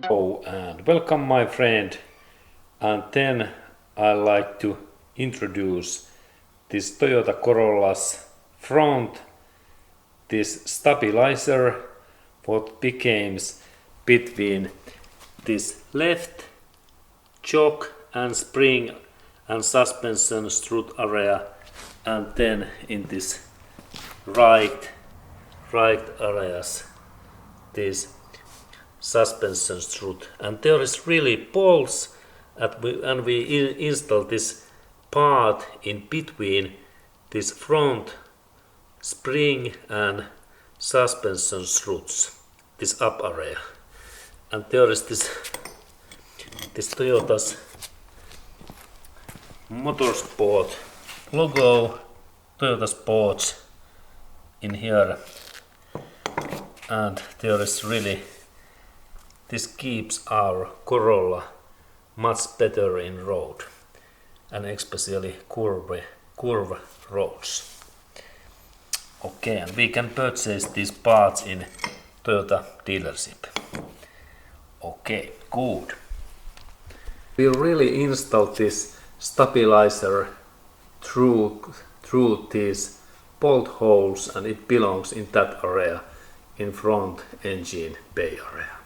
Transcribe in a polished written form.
Hello and welcome my friend, and then I like to introduce this Toyota Corolla's front, this stabilizer, what becomes between this left choke and spring and suspension strut area, and then in this right areas this suspension strut, and there is really bolts and we install this part in between this front spring and suspension struts, this up area, and there is this Toyota's motorsport logo, Toyota Sports in here, and there is really, this keeps our Corolla much better in road, and especially curve roads. Okay, and we can purchase these parts in Toyota dealership. Okay, good. We really install this stabilizer through these bolt holes, and it belongs in that area in front engine bay area.